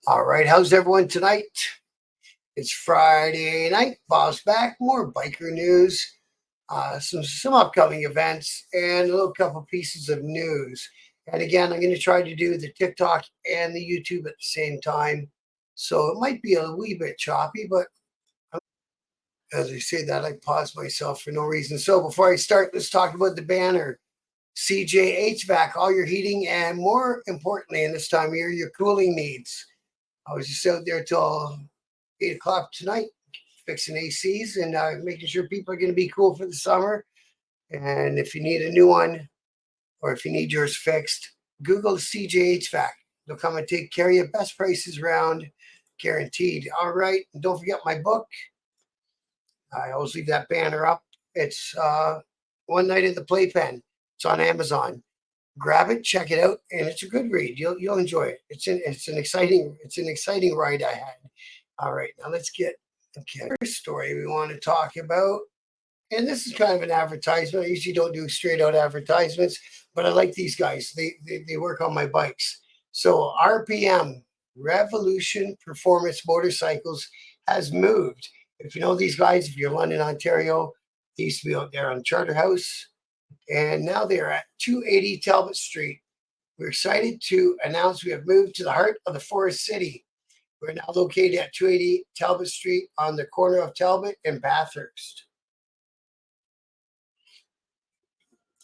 All right, how's everyone tonight? It's Friday night. Bob's back. More biker news, some upcoming events, and a little couple pieces of news. And again, I'm going to try to do the TikTok and the YouTube at the same time, so it might be a wee bit choppy. But as I say that, I pause myself for no reason. So before I start, let's talk about the banner. CJ HVAC, all your heating, and more importantly, in this time of year, your cooling needs. I was just out there till 8 o'clock tonight, fixing ACs and making sure people are going to be cool for the summer. And if you need a new one or if you need yours fixed, Google CJ HVAC. They'll come and take care of you. Best prices around, guaranteed. All right. And don't forget my book. I always leave that banner up. It's One Night at the Playpen. It's on Amazon. Grab it, check it out, and it's a good read. You'll enjoy it. It's an exciting ride I had. All right, now let's get first story we want to talk about. And this is kind of an advertisement. I usually don't do straight out advertisements, but I like these guys. They work on my bikes. So RPM, Revolution Performance Motorcycles, has moved. If you know these guys, if you're in London, Ontario, they used to be out there on Charterhouse, and now they're at 280 Talbot Street. We're excited to announce we have moved to the heart of the Forest City. We're now located at 280 Talbot Street on the corner of Talbot and Bathurst.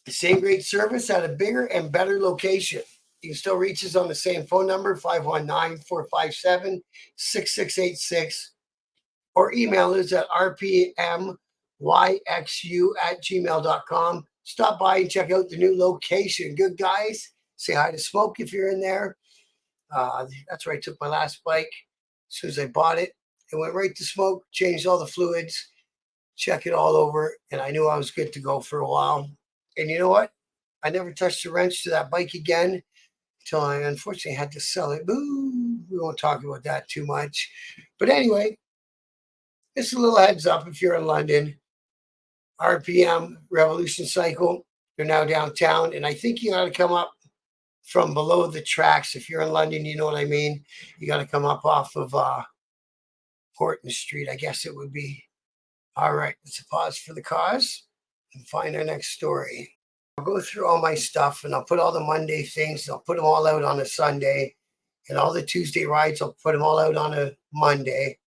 The same great service at a bigger and better location. You can still reach us on the same phone number, 519-457-6686, or email us at rpmyxu@gmail.com. Stop by and check out the new location. Good guys. Say hi to Smoke if you're in there. That's where I took my last bike. As soon as I bought it, it went right to Smoke, changed all the fluids, check it all over, and I knew I was good to go for a while. And you know what? I never touched a wrench to that bike again until I unfortunately had to sell it. Boo! We won't talk about that too much. But anyway, just a little heads up if you're in London. RPM Revolution Cycle, they're now downtown, and I think you got to come up from below the tracks. If you're in London, you know what I mean. You got to come up off of Horton Street, I guess it would be. All right, let's pause for the cause and find our next story. I'll go through all my stuff and I'll put all the Monday things, I'll put them all out on a Sunday, and all the Tuesday rides, I'll put them all out on a Monday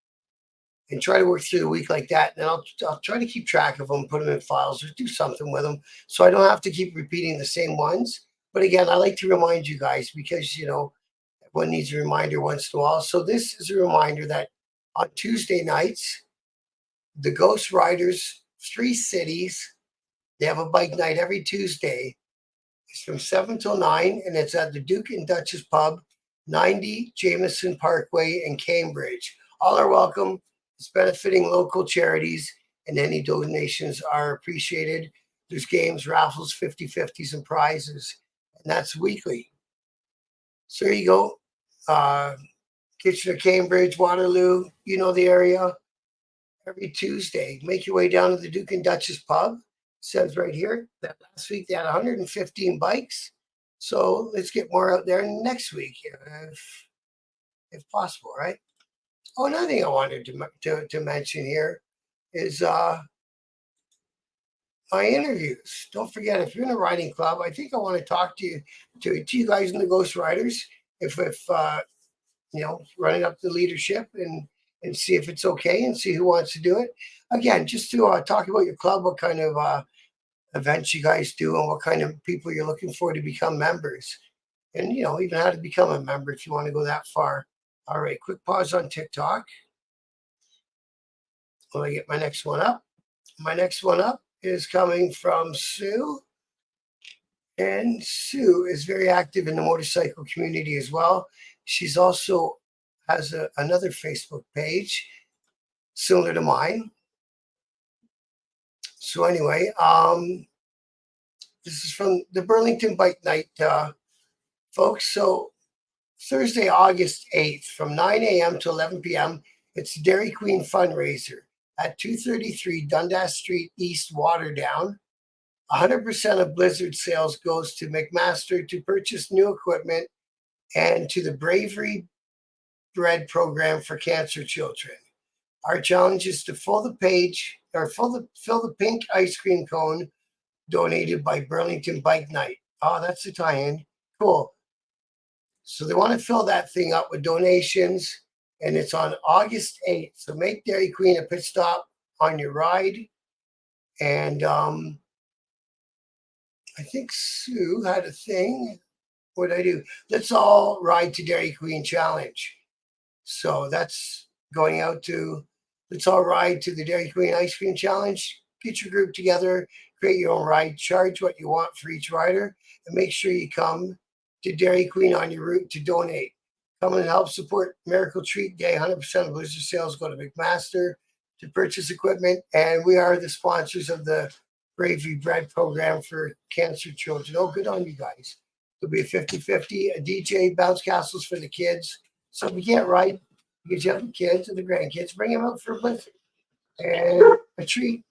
and try to work through the week like that. And I'll try to keep track of them, put them in files or do something with them so I don't have to keep repeating the same ones. But again, I like to remind you guys because, one needs a reminder once in a while. So this is a reminder that on Tuesday nights, the Ghost Riders, 3 cities, they have a bike night every Tuesday. It's from 7 till 9, and it's at the Duke and Duchess Pub, 90 Jameson Parkway in Cambridge. All are welcome. It's benefiting local charities, and any donations are appreciated. There's games, raffles, 50/50s, and prizes, and that's weekly. So there you go. Kitchener, Cambridge, Waterloo, you know the area. Every Tuesday, make your way down to the Duke and Duchess Pub. It says right here that last week they had 115 bikes. So let's get more out there next week if possible, right? Oh, another thing I wanted to mention here is my interviews. Don't forget, if you're in a riding club, I think I want to talk to you guys in the Ghost Riders. If running up the leadership and see if it's okay and see who wants to do it. Again, just to talk about your club, what kind of events you guys do, and what kind of people you're looking for to become members, and even how to become a member if you want to go that far. All right, quick pause on TikTok. When I get my next one up. My next one up is coming from Sue. And Sue is very active in the motorcycle community as well. She's also has another Facebook page similar to mine. So anyway, this is from the Burlington Bike Night, folks. So Thursday, August 8th, from 9 a.m. to 11 p.m., it's Dairy Queen fundraiser at 233 Dundas Street East, Waterdown. 100% of Blizzard sales goes to McMaster to purchase new equipment and to the Bravery bread program for cancer children. Our challenge is to fill the page or fill the pink ice cream cone donated by Burlington Bike Night. Oh, that's the tie-in. Cool. So they want to fill that thing up with donations, and it's on August 8th. So make Dairy Queen a pit stop on your ride. And I think Sue had a thing. What did I do? Let's all ride to Dairy Queen challenge. So that's going out to let's all ride to the Dairy Queen ice cream challenge. Get your group together, create your own ride, charge what you want for each rider, and make sure you come to Dairy Queen on your route to donate. Come and help support Miracle Treat Day. 100% of Blizzard sales go to McMaster to purchase equipment, and we are the sponsors of the Bravely Bread program for cancer children. Oh, good on you guys. There'll be a 50-50, a DJ, bounce castles for the kids. So if you can't ride, because you have the kids and the grandkids, bring them out for a blizzard and a treat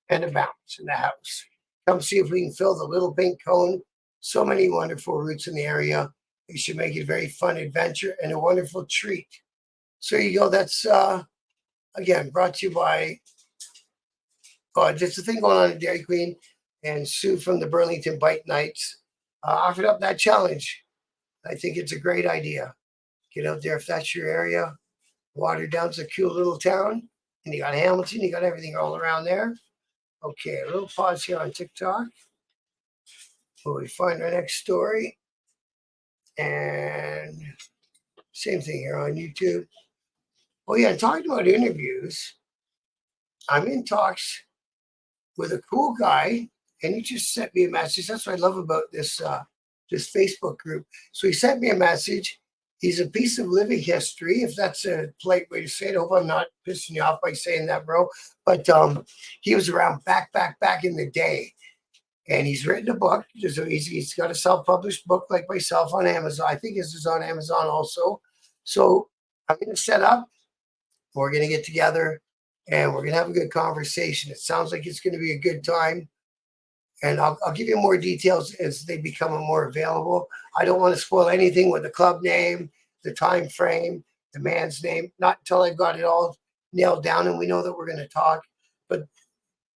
and a bounce in the house. Come see if we can fill the little pink cone. So many wonderful routes in the area. You should make it a very fun adventure and a wonderful treat. So there you go. That's again brought to you by there's a thing going on at Dairy Queen, and Sue from the Burlington Bike Nights offered up that challenge. I think it's a great idea. Get out there if that's your area. Waterdown's a cool little town, and you got Hamilton, you got everything all around there. Okay, a little pause here on TikTok. Will we find our next story? And same thing here on YouTube. Oh yeah, talking about interviews, I'm in talks with a cool guy, and he just sent me a message. That's what I love about this Facebook group. So he sent me a message. He's a piece of living history, if that's a polite way to say it. I hope I'm not pissing you off by saying that, bro. But he was around back in the day. And he's written a book. So he's got a self-published book like myself on Amazon. I think this is on Amazon also. So I'm going to set up. We're going to get together, and we're going to have a good conversation. It sounds like it's going to be a good time. And I'll give you more details as they become more available. I don't want to spoil anything with the club name, the time frame, the man's name, not until I've got it all nailed down and we know that we're going to talk. But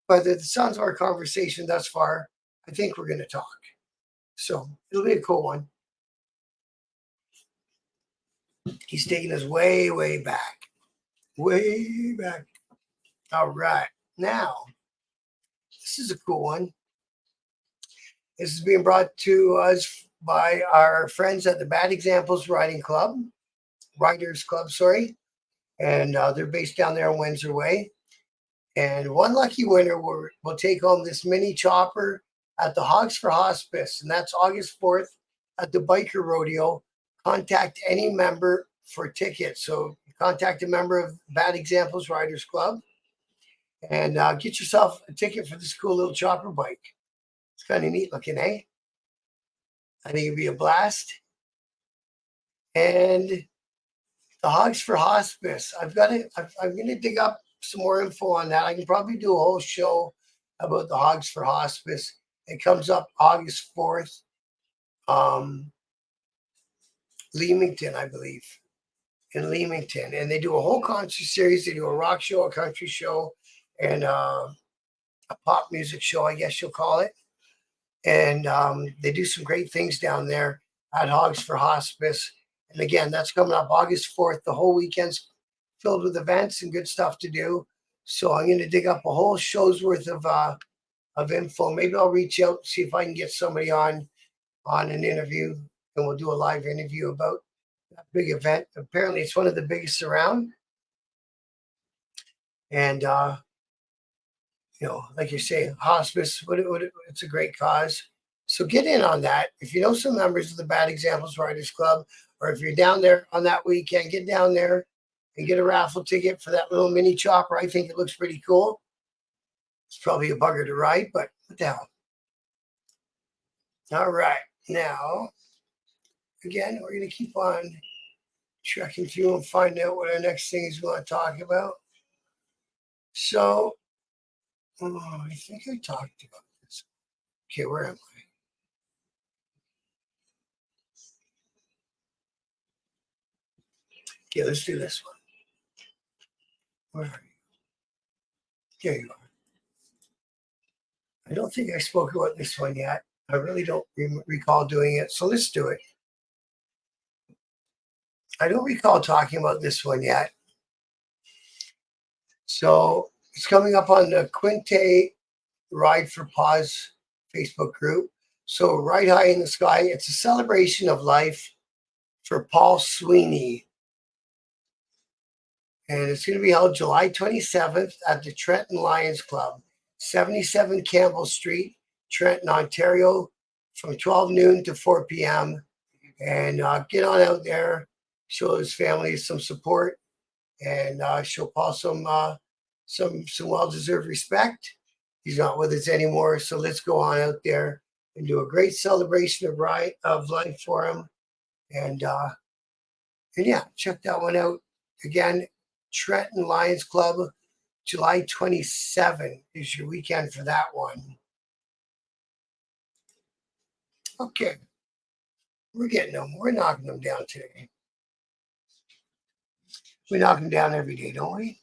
by the sounds of our conversation thus far, I think we're going to talk. So it'll be a cool one. He's taking us way, way back. Way back. All right. Now, this is a cool one. This is being brought to us by our friends at the Bad Examples Riders Club, sorry. And they're based down there in Windsor Way. And one lucky winner will take home this mini chopper at the Hogs for Hospice. And that's August 4th at the Biker Rodeo. Contact any member for tickets. So contact a member of Bad Examples Riders Club and get yourself a ticket for this cool little chopper bike. It's kind of neat looking, eh? I think it'd be a blast. And the Hogs for Hospice. I'm going to dig up some more info on that. I can probably do a whole show about the Hogs for Hospice. It comes up August 4th. Leamington, I believe. In Leamington. And they do a whole concert series. They do a rock show, a country show, and a pop music show, I guess you'll call it. And they do some great things down there at Hogs for Hospice. And again, that's coming up August 4th. The whole weekend's filled with events and good stuff to do. So I'm going to dig up a whole show's worth of info. Maybe I'll reach out, see if I can get somebody on an interview, and we'll do a live interview about that big event. Apparently, it's one of the biggest around. And like you're saying, hospice, it's a great cause. So get in on that. If you know some members of the Bad Examples Riders Club, or if you're down there on that weekend, get down there and get a raffle ticket for that little mini chopper. I think it looks pretty cool. It's probably a bugger to ride, but what the hell? All right. Now, again, we're going to keep on checking through and find out what our next thing is going to talk about. So, I think I talked about this. Okay, where am I? Okay, let's do this one. Where are you? There you are. I don't think I spoke about this one yet. I really don't recall doing it. So let's do it. I don't recall talking about this one yet. So it's coming up on the Quinte Ride for Pause Facebook group. So Ride High in the Sky, it's a celebration of life for Paul Sweeney. And it's going to be held July 27th at the Trenton Lions Club, 77 Campbell Street, Trenton, Ontario, from 12 noon to 4 p.m. And get on out there, show his family some support, and show Paul some well-deserved respect. He's not with us anymore, so let's go on out there and do a great celebration of life for him. And yeah, check that one out. Again, Trenton Lions Club, July 27 is your weekend for that one. Okay. We're getting them. We're knocking them down today. We knock them down every day, don't we?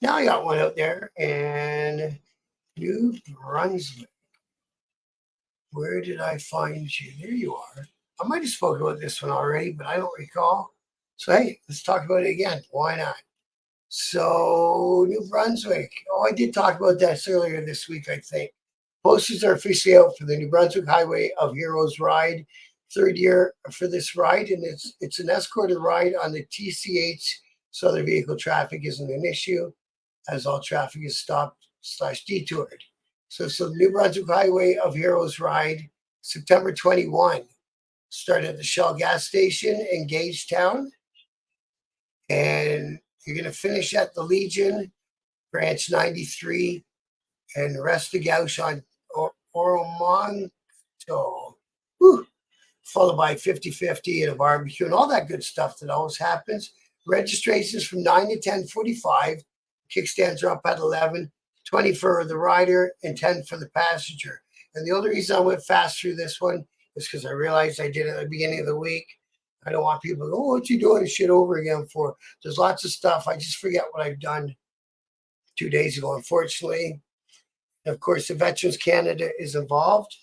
Now I got one out there in New Brunswick. Where did I find you? There you are. I might have spoken about this one already, but I don't recall. So, hey, let's talk about it again. Why not? So, New Brunswick. Oh, I did talk about that earlier this week, I think. Posters are officially out for the New Brunswick Highway of Heroes ride. Third year for this ride, and it's an escorted ride on the TCH, so other vehicle traffic isn't an issue, as all traffic is stopped/detoured. So the New Brunswick Highway of Heroes ride, September 21. Start at the Shell gas station in Gagetown, and you're going to finish at the Legion, branch 93, and Restigouche on Oromonto. Whew. Followed by 50-50 and a barbecue and all that good stuff that always happens. Registrations from 9 to 10:45. Kickstands are up at 11, 20 for the rider and 10 for the passenger. And the only reason I went fast through this one is because I realized I did it at the beginning of the week. I don't want people to go, oh, what you doing shit over again for? There's lots of stuff. I just forget what I've done 2 days ago, unfortunately. And of course, the Veterans Canada is involved.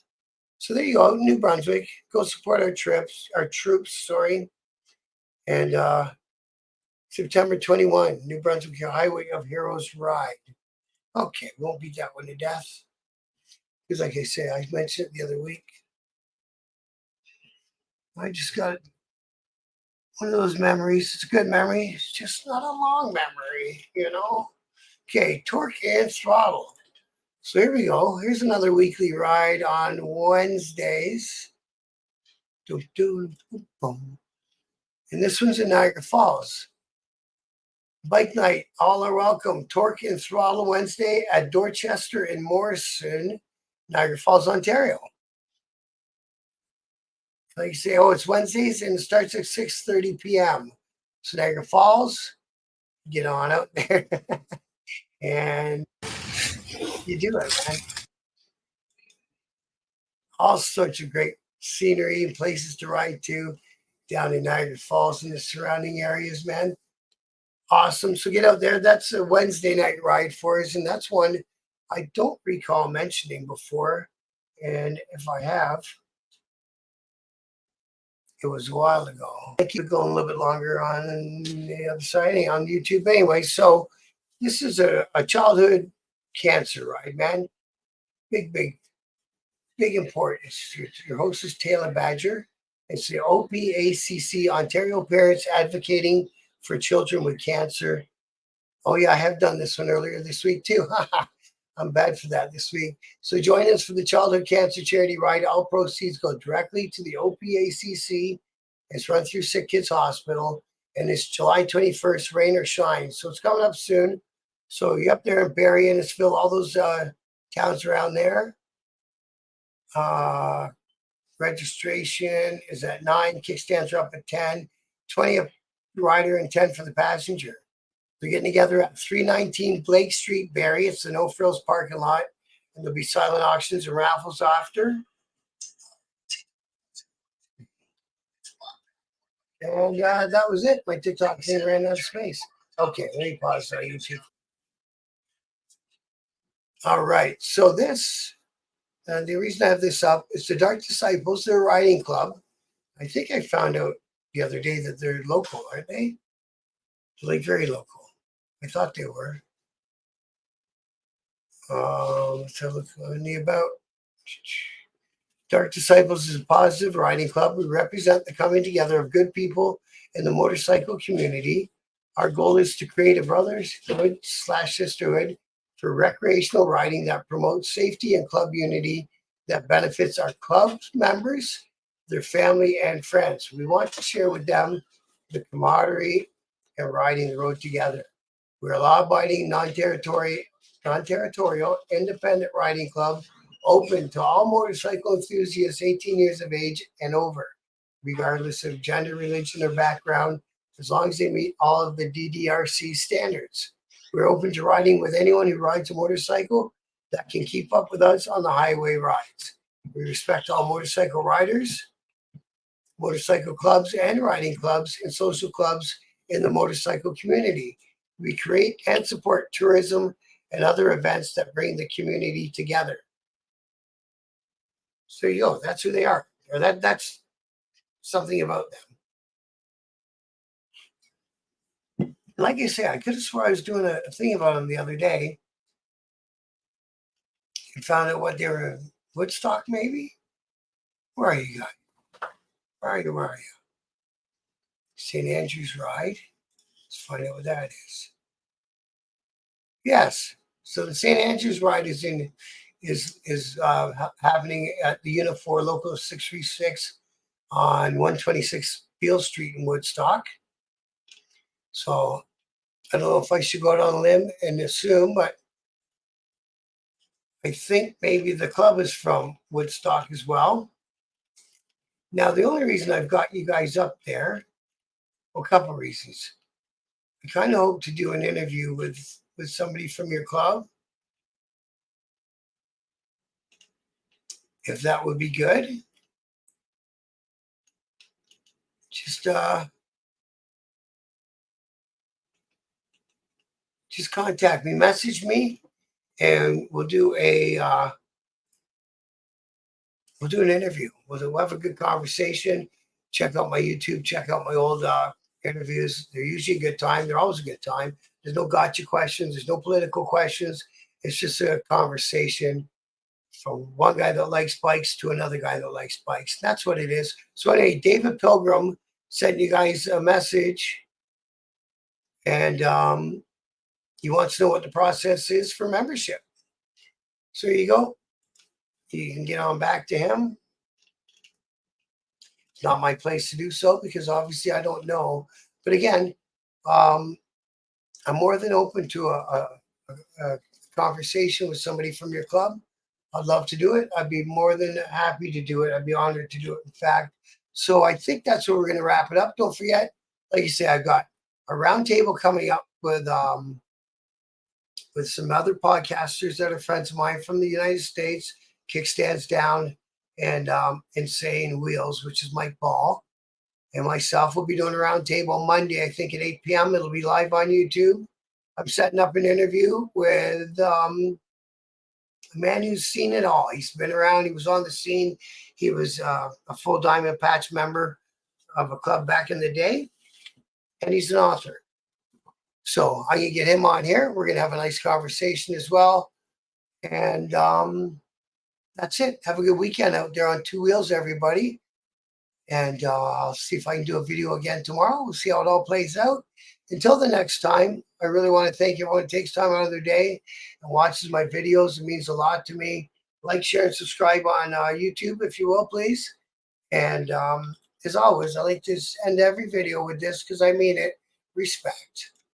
So there you go, New Brunswick. Go support our troops, And September 21, New Brunswick Highway of Heroes ride. Okay, won't beat that one to death. Because like I say, I mentioned it the other week. I just got one of those memories. It's a good memory. It's just not a long memory, you know? Okay, Torque and Throttle. So here we go. Here's another weekly ride on Wednesdays. And this one's in Niagara Falls. Bike night, all are welcome. Torque and Throttle Wednesday at Dorchester and Morrison, Niagara Falls, Ontario. Like you say, oh, it's Wednesdays and it starts at 6:30 p.m. So Niagara Falls, get on out there and you do it, man. All sorts of great scenery and places to ride to down in Niagara Falls and the surrounding areas, man. Awesome. So get out there. That's a Wednesday night ride for us. And that's one I don't recall mentioning before. And if I have, it was a while ago. I keep going a little bit longer on the other side, on YouTube anyway. So this is a childhood cancer ride, man. Big importance. Your host is Taylor Badger. It's the OPACC, Ontario Parents Advocating for Children with Cancer. Oh yeah, I have done this one earlier this week too. I'm bad for that this week. So join us for the Childhood Cancer Charity Ride. All proceeds go directly to the OPACC. It's run through Sick Kids Hospital, and it's July 21st, rain or shine. So it's coming up soon. So you're up there in Barrie, Innisfil, all those towns around there. Registration is at 9. Kickstands are up at 10. 20 a rider and 10 for the passenger. They're getting together at 319 Blake Street, Barrie. It's the No Frills parking lot. And there'll be silent auctions and raffles after. And that was it. My TikTok thing ran out of space. Okay, let me pause on YouTube. All right. So this, the reason I have this up is the Dark Disciples. They're a riding club. I think I found out the other day that they're local, aren't they? They're like very local. I thought they were. Let's have a look in the about. Dark Disciples is a positive riding club. We represent the coming together of good people in the motorcycle community. Our goal is to create a brotherhood/sisterhood for recreational riding that promotes safety and club unity that benefits our club members, their family, and friends. We want to share with them the camaraderie and riding the road together. We're a law-abiding, non-territorial, independent riding club open to all motorcycle enthusiasts 18 years of age and over, regardless of gender, religion, or background, as long as they meet all of the DDRC standards. We're open to riding with anyone who rides a motorcycle that can keep up with us on the highway rides. We respect all motorcycle riders, motorcycle clubs, and riding clubs and social clubs in the motorcycle community. We create and support tourism and other events that bring the community together. So you go. That's who they are, or that's something about them. Like I say, I could have swore I was doing a thing about them the other day and found out what they were in Woodstock, maybe. Where are you guys? Where are you? Where are you? St. Andrew's Ride. Let's find out what that is. Yes. So the St. Andrew's Ride is happening at the Unit 4 Local 636 on 126 Beale Street in Woodstock. So I don't know if I should go out on a limb and assume, but I think maybe the club is from Woodstock as well. Now, the only reason I've got you guys up there, well, a couple of reasons. I kind of hope to do an interview with somebody from your club, if that would be good. Just contact me, message me, and we'll do an interview. We'll have a good conversation. Check out my YouTube. Check out my old interviews. They're usually a good time. They're always a good time. There's no gotcha questions. There's no political questions. It's just a conversation from one guy that likes bikes to another guy that likes bikes. That's what it is. So anyway, David Pilgrim sent you guys a message, and he wants to know what the process is for membership. So here you go. You can get on back to him. It's not my place to do so because obviously I don't know. But again, I'm more than open to a conversation with somebody from your club. I'd love to do it. I'd be more than happy to do it. I'd be honored to do it, in fact. So I think that's where we're going to wrap it up. Don't forget, like you say, I've got a roundtable coming up with some other podcasters that are friends of mine from the United States, Kickstands Down and Insane Wheels, which is Mike Ball. And myself will be doing a roundtable Monday, I think at 8 p.m. It'll be live on YouTube. I'm setting up an interview with a man who's seen it all. He's been around. He was on the scene. He was a full Diamond Patch member of a club back in the day. And he's an author. So I can get him on here. We're going to have a nice conversation as well. And that's it. Have a good weekend out there on two wheels, everybody. And I'll see if I can do a video again tomorrow. We'll see how it all plays out. Until the next time, I really want to thank everyone who takes time out of their day and watches my videos. It means a lot to me. Like, share, and subscribe on YouTube, if you will, please. And as always, I like to end every video with this because I mean it. Respect.